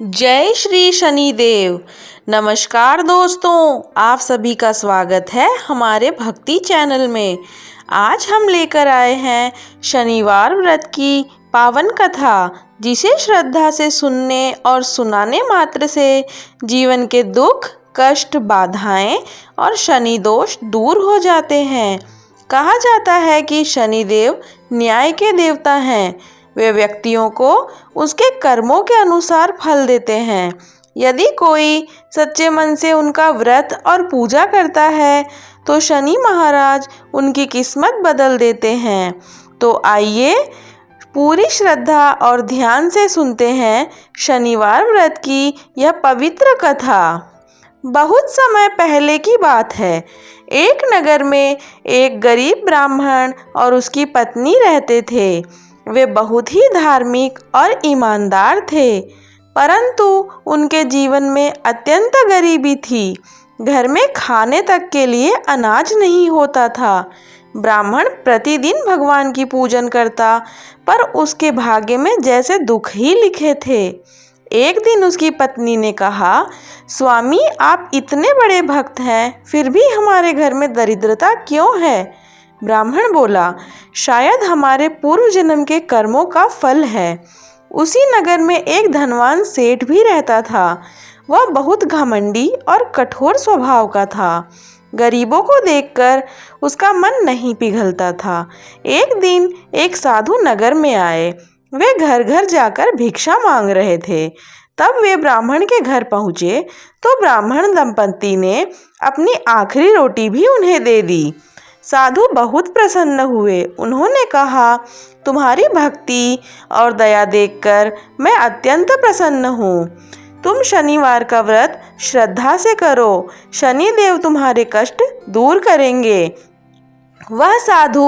जय श्री शनिदेव। नमस्कार दोस्तों, आप सभी का स्वागत है हमारे भक्ति चैनल में। आज हम लेकर आए हैं शनिवार व्रत की पावन कथा, जिसे श्रद्धा से सुनने और सुनाने मात्र से जीवन के दुख, कष्ट, बाधाएं और शनि दोष दूर हो जाते हैं। कहा जाता है कि शनिदेव न्याय के देवता हैं। वे व्यक्तियों को उसके कर्मों के अनुसार फल देते हैं। यदि कोई सच्चे मन से उनका व्रत और पूजा करता है तो शनि महाराज उनकी किस्मत बदल देते हैं। तो आइए पूरी श्रद्धा और ध्यान से सुनते हैं शनिवार व्रत की यह पवित्र कथा। बहुत समय पहले की बात है। एक नगर में एक गरीब ब्राह्मण और उसकी पत्नी रहते थे। वे बहुत ही धार्मिक और ईमानदार थे, परंतु उनके जीवन में अत्यंत गरीबी थी। घर में खाने तक के लिए अनाज नहीं होता था। ब्राह्मण प्रतिदिन भगवान की पूजन करता, पर उसके भाग्य में जैसे दुख ही लिखे थे। एक दिन उसकी पत्नी ने कहा, स्वामी, आप इतने बड़े भक्त हैं, फिर भी हमारे घर में दरिद्रता क्यों है? ब्राह्मण बोला, शायद हमारे पूर्व जन्म के कर्मों का फल है। उसी नगर में एक धनवान सेठ भी रहता था। वह बहुत घमंडी और कठोर स्वभाव का था। गरीबों को देखकर उसका मन नहीं पिघलता था। एक दिन एक साधु नगर में आए। वे घर घर जाकर भिक्षा मांग रहे थे। तब वे ब्राह्मण के घर पहुँचे तो ब्राह्मण दंपति ने अपनी आखिरी रोटी भी उन्हें दे दी। साधु बहुत प्रसन्न हुए। उन्होंने कहा, तुम्हारी भक्ति और दया देखकर मैं अत्यंत प्रसन्न हूँ। तुम शनिवार का व्रत श्रद्धा से करो, शनिदेव तुम्हारे कष्ट दूर करेंगे। वह साधु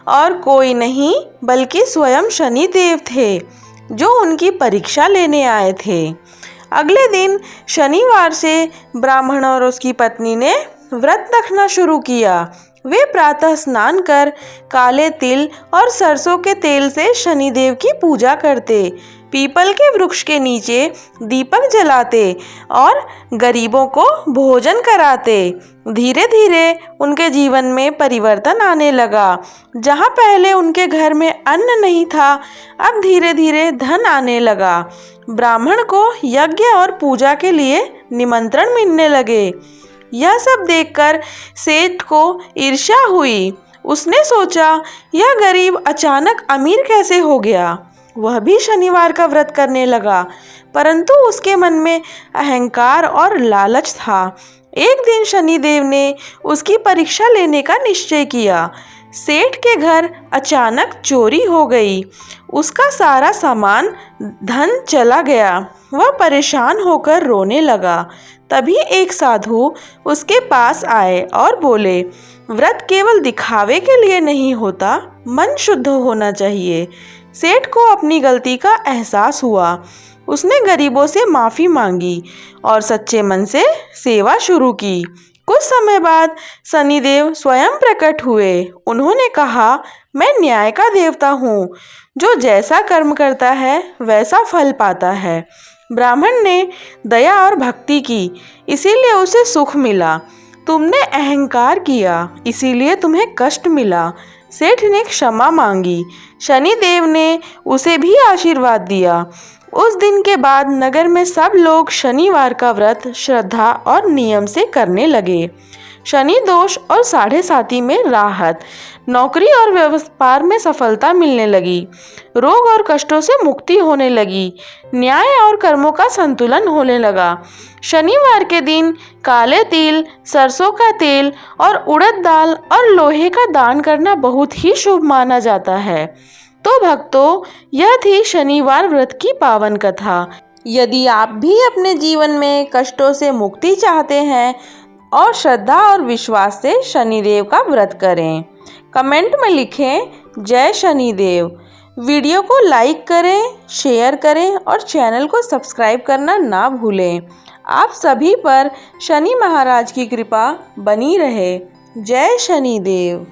और कोई नहीं बल्कि स्वयं शनिदेव थे, जो उनकी परीक्षा लेने आए थे। अगले दिन शनिवार से ब्राह्मण और उसकी पत्नी ने व्रत रखना शुरू किया। वे प्रातः स्नान कर काले तिल और सरसों के तेल से शनिदेव की पूजा करते, पीपल के वृक्ष के नीचे दीपक जलाते और गरीबों को भोजन कराते। धीरे धीरे उनके जीवन में परिवर्तन आने लगा। जहाँ पहले उनके घर में अन्न नहीं था, अब धीरे धीरे धन आने लगा। ब्राह्मण को यज्ञ और पूजा के लिए निमंत्रण मिलने लगे। यह सब देखकर सेठ को ईर्ष्या हुई। उसने सोचा, यह गरीब अचानक अमीर कैसे हो गया? वह भी शनिवार का व्रत करने लगा, परंतु उसके मन में अहंकार और लालच था। एक दिन शनिदेव ने उसकी परीक्षा लेने का निश्चय किया। सेठ के घर अचानक चोरी हो गई। उसका सारा सामान धन चला गया। वह परेशान होकर रोने लगा। तभी एक साधु उसके पास आए और बोले, व्रत केवल दिखावे के लिए नहीं होता, मन शुद्ध होना चाहिए। सेठ को अपनी गलती का एहसास हुआ। उसने गरीबों से माफ़ी मांगी और सच्चे मन से सेवा शुरू की। कुछ समय बाद शनिदेव स्वयं प्रकट हुए। उन्होंने कहा, मैं न्याय का देवता हूँ, जो जैसा कर्म करता है वैसा फल पाता है। ब्राह्मण ने दया और भक्ति की, इसीलिए उसे सुख मिला। तुमने अहंकार किया, इसीलिए तुम्हें कष्ट मिला। सेठ ने क्षमा मांगी। शनिदेव ने उसे भी आशीर्वाद दिया। उस दिन के बाद नगर में सब लोग शनिवार का व्रत श्रद्धा और नियम से करने लगे। शनि दोष और साढ़े साती में राहत, नौकरी और व्यापार में सफलता मिलने लगी, रोग और कष्टों से मुक्ति होने लगी, न्याय और कर्मों का संतुलन होने लगा। शनिवार के दिन काले तिल, सरसों का तेल और उड़द दाल और लोहे का दान करना बहुत ही शुभ माना जाता है। तो भक्तों, यह थी शनिवार व्रत की पावन कथा। यदि आप भी अपने जीवन में कष्टों से मुक्ति चाहते हैं और श्रद्धा और विश्वास से शनिदेव का व्रत करें, कमेंट में लिखें जय शनिदेव। वीडियो को लाइक करें, शेयर करें और चैनल को सब्सक्राइब करना ना भूलें। आप सभी पर शनि महाराज की कृपा बनी रहे। जय शनिदेव।